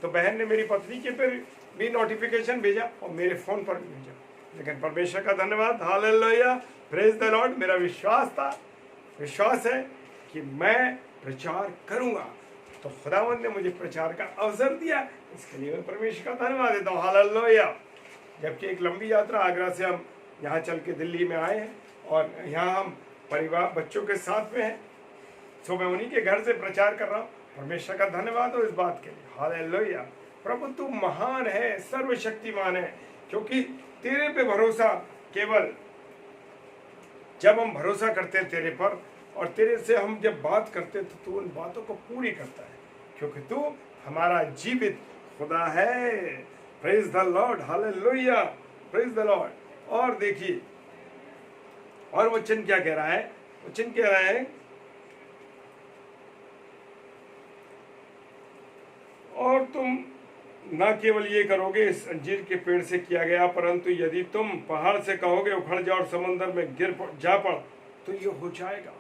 तो बहन ने मेरी पत्नी के पर भी नोटिफिकेशन भेजा और मेरे फ़ोन पर भी भेजा, लेकिन परमेश्वर का धन्यवाद, हालेलुया, प्रेज द लॉर्ड। मेरा विश्वास है कि मैं प्रचार करूँगा, तो खुदावंद ने मुझे प्रचार का अवसर दिया, इसके लिए मैं परमेश्वर का धन्यवाद देता हूँ। हालेलुया। जबकि एक लंबी यात्रा आगरा से हम यहाँ चल के दिल्ली में आए हैं और यहाँ हम परिवार बच्चों के साथ में हैं, सो मैं उन्हीं के घर से प्रचार कर रहा हूँ। परमेश्वर का धन्यवाद हो इस बात के लिए। हालेलुया। प्रभु तू महान है, सर्वशक्तिमान है, क्योंकि तेरे पे भरोसा, केवल जब हम भरोसा करते हैं तेरे पर और तेरे से हम जब बात करते हैं तो तू उन बातों को पूरी करता है, क्योंकि तू हमारा जीवित खुदा है। Praise the Lord. Hallelujah. Praise the Lord. और देखिए और वचन क्या कह रहा है, वचन कह रहा है, और तुम न केवल ये करोगे इस अंजीर के पेड़ से किया गया, परंतु यदि तुम पहाड़ से कहोगे उखड़ जा और समंदर में गिर जा पड़ तो ये हो जाएगा।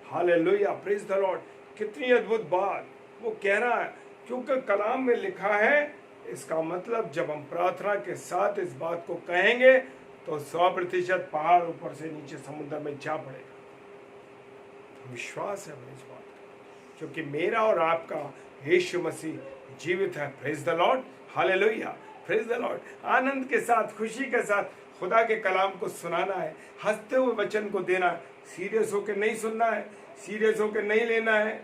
हालेलुया। Praise the Lord. कितनी अद्भुत बात वो कह रहा है, क्योंकि कलाम में लिखा है, इसका मतलब जब हम प्रार्थना के साथ इस बात को कहेंगे तो 100% पहाड़ ऊपर से नीचे समुद्र में जा पड़ेगा। विश्वास है इस बात का, क्योंकि मेरा और आपका यीशु मसीह जीवित है। Praise the Lord. Hallelujah. Praise the Lord. आनंद के साथ, खुशी के साथ खुदा के कलाम को सुनाना है, हंसते हुए वचन को देना है, सीरियस होकर नहीं सुनना है, सीरियस होकर नहीं लेना है,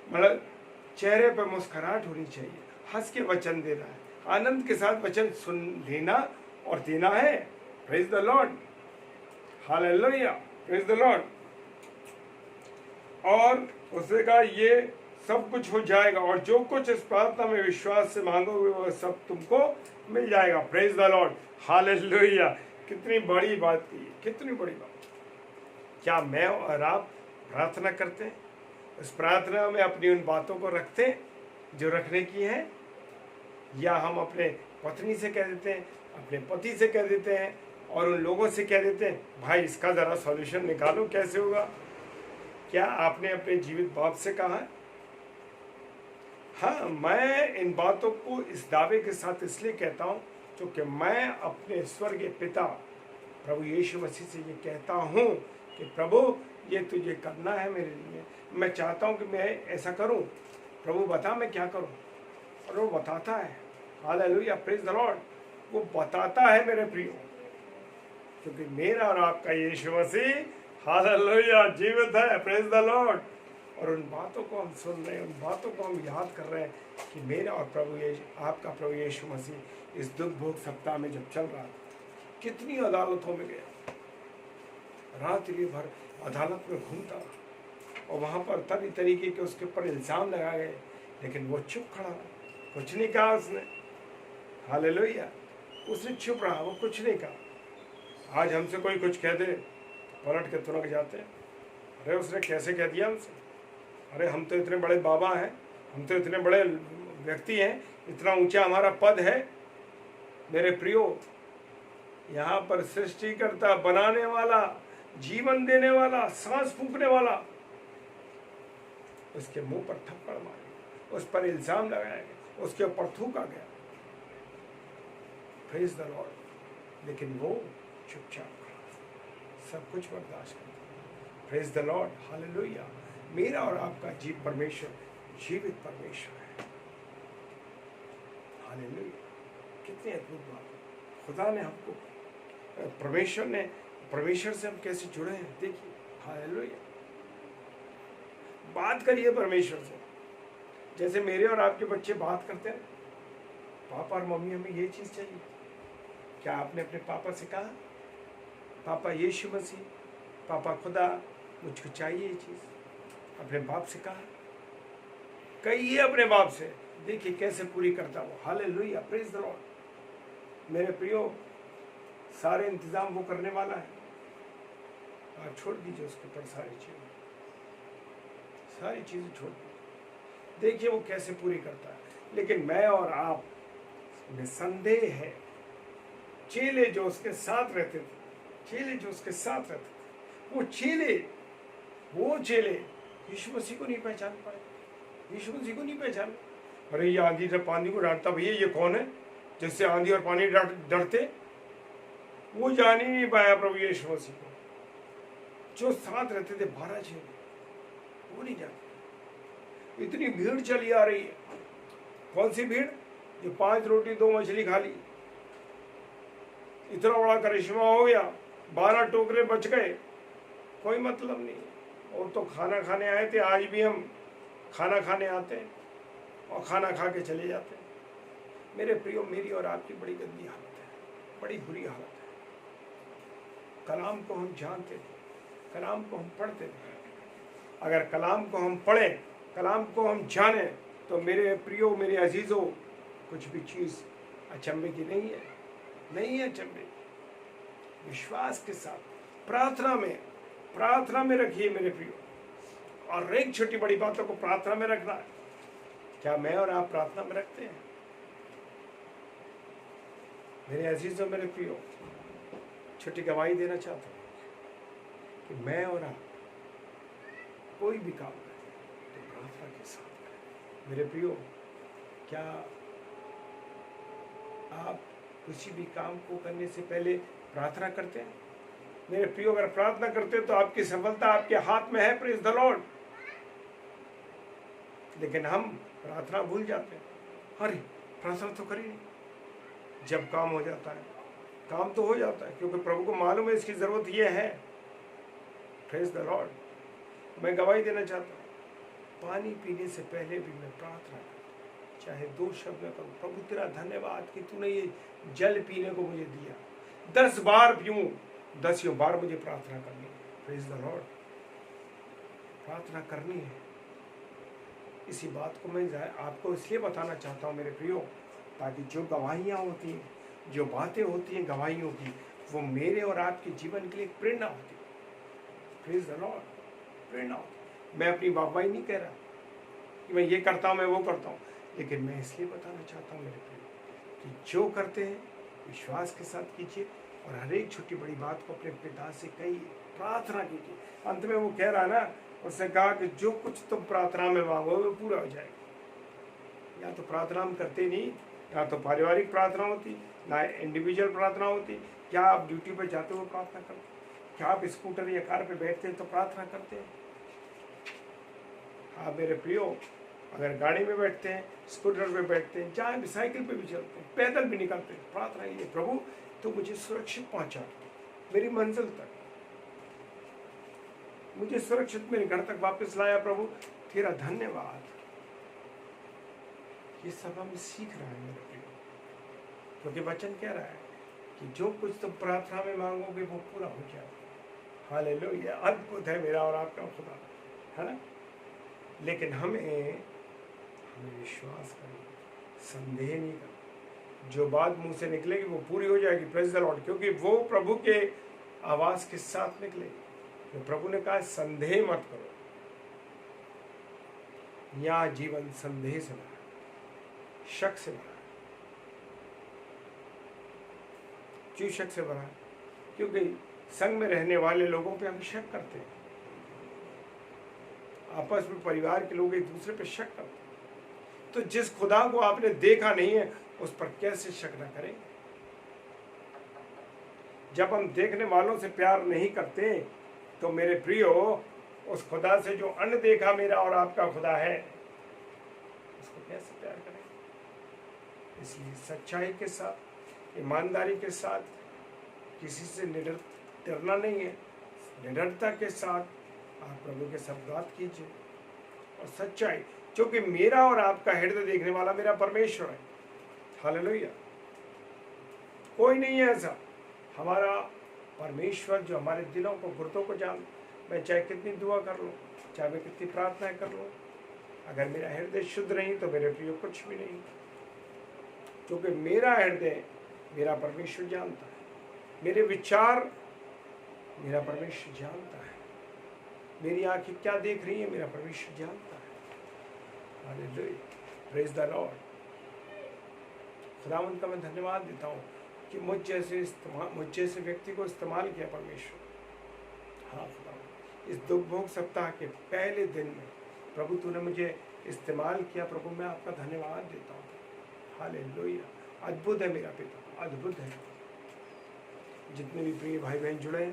मतलब चेहरे पर मुस्कुराहट होनी चाहिए, हंस के वचन देना है, आनंद के साथ वचन सुन लेना और देना है। Praise the Lord. Hallelujah. Praise the Lord. और उसने कहा ये सब कुछ हो जाएगा और जो कुछ इस प्रार्थना में विश्वास से मांगोगे वो सब तुमको मिल जाएगा। Praise the Lord. हालेलुया। कितनी बड़ी बात की, कितनी बड़ी बात। क्या मैं और आप प्रार्थना करते हैं, उस प्रार्थना में अपनी उन बातों को रखते हैं जो रखने की है, या हम अपने पत्नी से कह देते हैं, अपने पति से कह देते हैं और उन लोगों से कह देते हैं भाई इसका ज़रा सॉल्यूशन निकालो कैसे होगा। क्या आपने अपने जीवित बाप से कहा है? हाँ, मैं इन बातों को इस दावे के साथ इसलिए कहता हूँ क्योंकि मैं अपने स्वर्गीय पिता प्रभु यीशु मसीह से ये कहता हूँ कि प्रभु ये तुझे करना है मेरे लिए, मैं चाहता हूँ कि मैं ऐसा करूँ, प्रभु बता मैं क्या करूँ। और वो बताता है। हालेलुया। Praise the Lord. वो बताता है मेरे प्रियो, क्योंकि मेरा और आपका यीशु मसीह हालेलुया जीवित है। Praise the Lord. और उन बातों को हम सुन रहे हैं, उन बातों को हम याद कर रहे हैं कि मेरा और आपका प्रभु यीशु मसीह इस दुख भोग सप्ताह में जब चल रहा था, कितनी अदालतों में गया, रात्रि भर अदालत में घूमता और वहाँ पर तरह तरीके के उसके ऊपर इल्ज़ाम लगाए गए, लेकिन वो चुप खड़ा रहा, कुछ नहीं कहा उसने। हालेलुया, उसने चुप रहा, वो कुछ नहीं कहा। आज हमसे कोई कुछ कह दे, पलट के तुरंत जाते हैं, अरे उसने कैसे कह दिया हमसे, अरे हम तो इतने बड़े बाबा हैं, हम तो इतने बड़े व्यक्ति हैं, इतना ऊंचा हमारा पद है। मेरे प्रियो, यहाँ पर सृष्टिकर्ता, बनाने वाला, जीवन देने वाला, सांस फूंकने वाला, उसके मुंह पर थप्पड़ मारे, उस पर इल्जाम लगाया गया, उसके ऊपर थूका गया। Praise the Lord. लेकिन वो चुपचाप खड़ा, सब कुछ बर्दाश्त करता। Praise the Lord, hallelujah. मेरा और आपका जीव परमेश्वर जीवित परमेश्वर है। हालेलुया, कितनी अद्भुत बात है। खुदा ने हमको, परमेश्वर से हम कैसे जुड़े हैं, देखिए। हालेलुया, बात करिए परमेश्वर से, जैसे मेरे और आपके बच्चे बात करते हैं, पापा और मम्मी हमें ये चीज़ चाहिए। क्या आपने अपने पापा से कहा, पापा यीशु मसीह, पापा खुदा, मुझको चाहिए ये चीज़? अपने बाप से कहा? कहिए अपने बाप से, देखिए कैसे पूरी करता वो। Hallelujah, praise the Lord. मेरे प्रियो, सारे इंतजाम वो करने वाला है, आप छोड़ दीजिए उसके ऊपर सारी चीज़ें छोड़ दीजिए, देखिए वो कैसे पूरी करता है। लेकिन मैं और आप में संदेह है, चेले जो उसके साथ रहते थे, वो चेले यीशु मसीह को नहीं पहचान पाए, यीशु मसीह को नहीं पहचान। अरे ये आंधी जब पानी को डांटता, भैया ये कौन है जिससे आंधी और पानी डरते? वो जान ही नहीं पाया प्रभु यीशु मसीह को। जो साथ रहते थे 12 चेले, वो नहीं जानते। इतनी भीड़ चली आ रही है, कौन सी भीड़? जो 5 रोटी 2 मछली खा ली, इतना बड़ा करिश्मा हो गया, 12 टोकरे बच गए, कोई मतलब नहीं। और तो खाना खाने आए थे, आज भी हम खाना खाने आते हैं और खाना खा के चले जाते हैं। मेरे प्रियो, मेरी और आपकी बड़ी गंदी हालत है, बड़ी बुरी हालत है। कलाम को हम जानते थे, कलाम को हम पढ़ते थे। अगर कलाम को हम पढ़ें, कलाम को हम जानें, तो मेरे प्रियो, मेरे अजीजों, कुछ भी चीज़ अचंभे की नहीं है, नहीं है अचंभे। विश्वास के साथ प्रार्थना में रखिए मेरे प्रियो। और एक छोटी बड़ी बातों को प्रार्थना में रखना है। क्या मैं और आप प्रार्थना में रखते हैं? मेरे अजीजों, मेरे प्रियो, छोटी गवाही देना चाहता हूँ कि मैं और आप कोई भी काम करें तो प्रार्थना के साथ करें। मेरे प्रियो, क्या आप किसी भी काम को करने से पहले प्रार्थना करते हैं? मेरे प्रियो, अगर प्रार्थना करते हैं तो आपकी सफलता आपके हाथ में है। Praise the Lord. लेकिन हम प्रार्थना भूल जाते हैं। अरे प्रार्थना तो करी नहीं। जब काम हो जाता है, काम तो हो जाता है, क्योंकि प्रभु को मालूम है इसकी जरूरत ये है। Praise the Lord. मैं गवाही देना चाहता हूँ, पानी पीने से पहले भी मैं प्रार्थना करता, चाहे 2 शब्द में करूँ, प्रभु तेरा धन्यवाद कि तूने ये जल पीने को मुझे दिया। 10 बार पीऊँ, 10 बार मुझे प्रार्थना करनी है। Praise the Lord. प्रार्थना करनी है। इसी बात को मैं आपको इसलिए बताना चाहता हूँ मेरे प्रियो, ताकि जो गवाहियाँ होती हैं, जो बातें होती हैं गवाहियों की, वो मेरे और आपके जीवन के लिए प्रेरणा होती है। प्रेज द लॉर्ड, प्रेरणा होती। मैं अपनी वाहवाही नहीं कह रहा कि मैं ये करता हूँ, मैं वो करता हूँ, लेकिन मैं इसलिए बताना चाहता हूँ मेरे प्रियो कि जो करते हैं विश्वास के साथ कीजिए और हर एक छोटी बड़ी बात को अपने पिता से कहिए, प्रार्थना कीजिए। अंत में वो कह रहा ना, उसने कहा कि जो कुछ तुम प्रार्थना में मांगो वो पूरा हो जाएगा। या तो प्रार्थना हम करते नहीं, या तो पारिवारिक प्रार्थना होती, ना इंडिविजुअल प्रार्थना होती। क्या आप ड्यूटी पर जाते हुए प्रार्थना करते? क्या आप स्कूटर या कार पे बैठते हैं तो प्रार्थना करते हैं? हाँ मेरे प्रियो, अगर गाड़ी में बैठते हैं, स्कूटर पे बैठते हैं, चाहे भी साइकिल पे भी चलते हैं, पैदल भी निकलते हैं, प्रार्थना ये, प्रभु तो मुझे सुरक्षित पहुंचा मेरी मंजिल तक। मुझे सुरक्षित मेरे घर तक वापस लाया प्रभु, तेरा धन्यवाद। ये सब हम सीख रहे हैं मेरे प्रिय, क्योंकि वचन कह रहा है कि जो कुछ तुम प्रार्थना में मांगोगे वो पूरा हो जाए। हालेलुया, अद्भुत है मेरा और आपका खुदा, है ना। लेकिन हमें विश्वास करना, संदेह नहीं करना। जो बात मुंह से निकलेगी वो पूरी हो जाएगी। प्रेज़ द लॉर्ड, क्योंकि वो प्रभु के आवाज के साथ निकलेगी। तो प्रभु ने कहा संदेह मत करो। यहाँ जीवन संदेह से भरा, शक से भरा, क्यों शक से भरा? क्योंकि संग में रहने वाले लोगों पे हम शक करते हैं। आपस में परिवार के लोग एक दूसरे पे शक करते हैं। तो जिस खुदा को आपने देखा नहीं है उस पर कैसे शक न करें? जब हम देखने वालों से प्यार नहीं करते तो मेरे प्रियो, उस खुदा से जो अनदेखा मेरा और आपका खुदा है, उसको कैसे प्यार करें? इसलिए सच्चाई के साथ, ईमानदारी के साथ, किसी से डरना नहीं है, निडरता के साथ आप प्रभु के साथ बात कीजिए। और सच्चाई, क्योंकि मेरा और आपका हृदय देखने वाला मेरा परमेश्वर है। हालेलुया, कोई नहीं है ऐसा। हमारा परमेश्वर जो हमारे दिलों को, गुर्दों को जान, मैं चाहे कितनी दुआ कर लूँ, चाहे मैं कितनी प्रार्थनाएं कर लूँ, अगर मेरा हृदय शुद्ध नहीं तो मेरे प्रिय कुछ भी नहीं। क्योंकि मेरा हृदय मेरा परमेश्वर जानता है, मेरे विचार मेरा परमेश्वर जानता है, मेरी आंखें क्या देख रही है मेरा परमेश्वर जानता है। Hallelujah, praise the Lord. खुदावंद का मैं धन्यवाद देता हूँ कि मुझ जैसे व्यक्ति को इस्तेमाल किया परमेश्वर। हाँ खुदावंद, इस दुख भोग सप्ताह के पहले दिन में प्रभु तूने मुझे इस्तेमाल किया। प्रभु मैं आपका धन्यवाद देता हूँ। हालेलुया, अद्भुत है मेरा पिता, अद्भुत है। जितने भी प्रिय भाई बहन जुड़े हैं,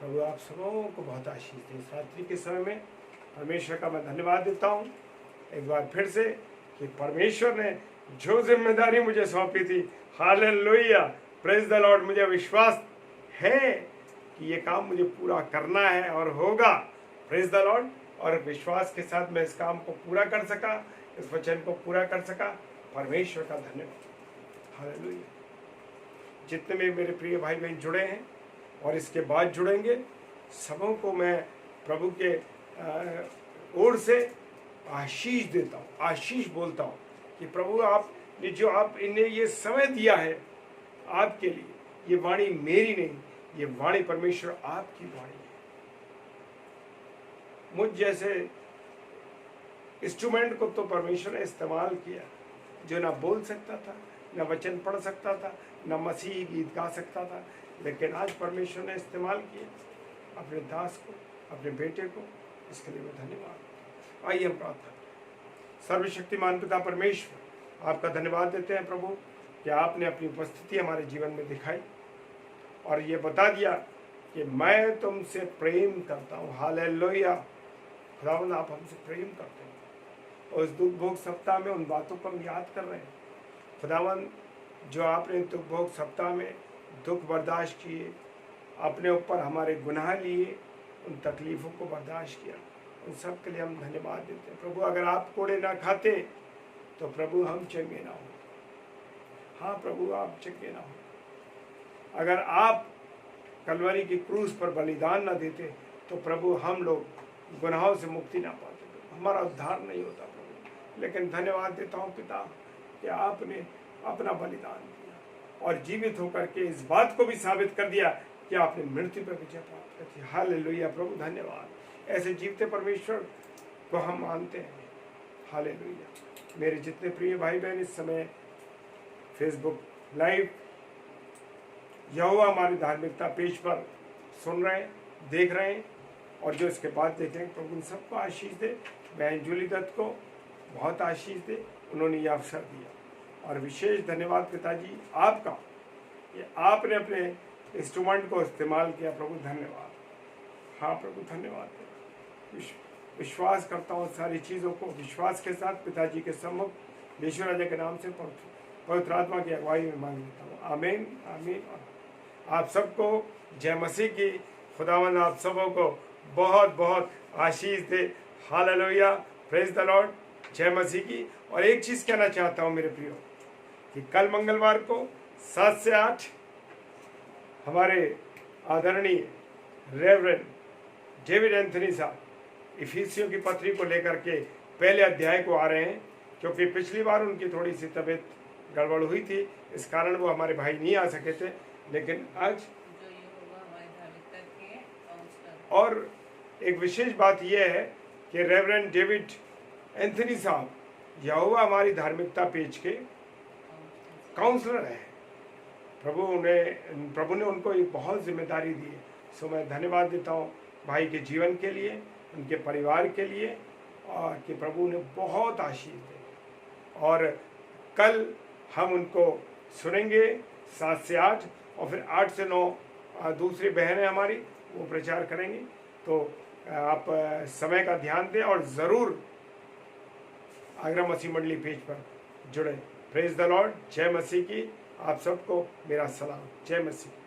प्रभु आप सबों को बहुत आशीष दें। इस रात्रि के समय में परमेश्वर का मैं धन्यवाद देता हूँ एक बार फिर से कि परमेश्वर ने जो जिम्मेदारी मुझे सौंपी थी, हालेलुया, प्रेज द लॉर्ड, मुझे विश्वास है कि ये काम मुझे पूरा करना है और होगा। Praise the Lord. और विश्वास के साथ मैं इस काम को पूरा कर सका, इस वचन को पूरा कर सका। परमेश्वर का धन्यवाद। हालेलुया। जितने भी मेरे प्रिय भाई बहन जुड़े हैं और इसके बाद जुड़ेंगे, सबों को मैं प्रभु के ओर से आशीष देता हूँ, आशीष बोलता हूँ कि प्रभु आपने जो आप इन्हें ये समय दिया है आपके लिए, ये वाणी मेरी नहीं, ये वाणी परमेश्वर आपकी वाणी है। मुझ जैसे इंस्ट्रूमेंट को तो परमेश्वर ने इस्तेमाल किया, जो ना बोल सकता था, ना वचन पढ़ सकता था, ना मसीही गीत गा सकता था, लेकिन आज परमेश्वर ने इस्तेमाल किया अपने दास को, अपने बेटे को। इसके लिए मैं धन्यवाद। आइए हम प्रार्थना। सर्वशक्तिमान पिता परमेश्वर, आपका धन्यवाद देते हैं प्रभु कि आपने अपनी उपस्थिति हमारे जीवन में दिखाई और ये बता दिया कि मैं तुमसे प्रेम करता हूँ। हालेलुया। खुदावंद आप हमसे प्रेम करते हैं और इस दुख भोग सप्ताह में उन बातों को हम याद कर रहे हैं। खुदावंद, जो आपने दुख भोग सप्ताह में दुख बर्दाश्त किए, अपने ऊपर हमारे गुनाह लिए, उन तकलीफ़ों को बर्दाश्त किया, उन सब के लिए हम धन्यवाद देते हैं प्रभु। अगर आप कोड़े ना खाते तो प्रभु हम चंगे ना हो। हाँ प्रभु, आप चंगे ना हो। अगर आप कलवरी की क्रूस पर बलिदान ना देते तो प्रभु हम लोग गुनाहों से मुक्ति ना पाते, हमारा उद्धार नहीं होता प्रभु। लेकिन धन्यवाद देता हूँ पिता कि आपने अपना बलिदान दिया और जीवित होकर के इस बात को भी साबित कर दिया कि आपने मृत्यु पर विजय प्राप्त कर दी। हालेलुया प्रभु, धन्यवाद। ऐसे जीवते परमेश्वर को हम मानते हैं। हालेलुया। मेरे जितने प्रिय भाई बहन इस समय फेसबुक लाइव यहोवा हमारी धार्मिकता पेज पर सुन रहे हैं, देख रहे हैं और जो इसके बाद देखेंगे, प्रभु उन सबको आशीष दे। बहन जूली दत्त को बहुत आशीष दे, उन्होंने ये अवसर दिया। और विशेष धन्यवाद पिताजी आपका, कि आपने अपने इंस्ट्रूमेंट को इस्तेमाल किया। प्रभु धन्यवाद। हाँ प्रभु धन्यवाद। विश्वास करता हूँ सारी चीज़ों को विश्वास के साथ पिताजी के सम्मुख यीशु राजा के नाम से पवित्र आत्मा की अगुवाई में मांग लेता हूँ। आमीन, आमीन। आप सबको जय मसीह की। खुदावंद आप सबों को बहुत बहुत आशीष दे। हालेलुया, प्रेज द लॉर्ड, जय मसीह की। और एक चीज़ कहना चाहता हूँ मेरे प्रियो, कि कल मंगलवार को 7 से 8 हमारे आदरणीय रेवरेंड डेविड एंथनी साहब इफिसियों की पत्री को लेकर के पहले अध्याय को आ रहे हैं, क्योंकि पिछली बार उनकी थोड़ी सी तबीयत गड़बड़ हुई थी, इस कारण वो हमारे भाई नहीं आ सके थे। लेकिन आज और एक विशेष बात यह है कि रेवरेंड डेविड एंथनी साहब यहोवा हमारी धार्मिकता पेज के काउंसलर है। प्रभु ने उनको एक बहुत जिम्मेदारी दी है। सो मैं धन्यवाद देता हूँ भाई के जीवन के लिए, उनके परिवार के लिए, और कि प्रभु ने बहुत आशीष दी। और कल हम उनको सुनेंगे 7 से 8, और फिर 8 से 9 दूसरी बहनें हमारी वो प्रचार करेंगी। तो आप समय का ध्यान दें और ज़रूर आगरा मसीह मंडली पेज पर जुड़े। प्रेज द लॉर्ड, जय मसीह की। आप सबको मेरा सलाम, जय मसीह।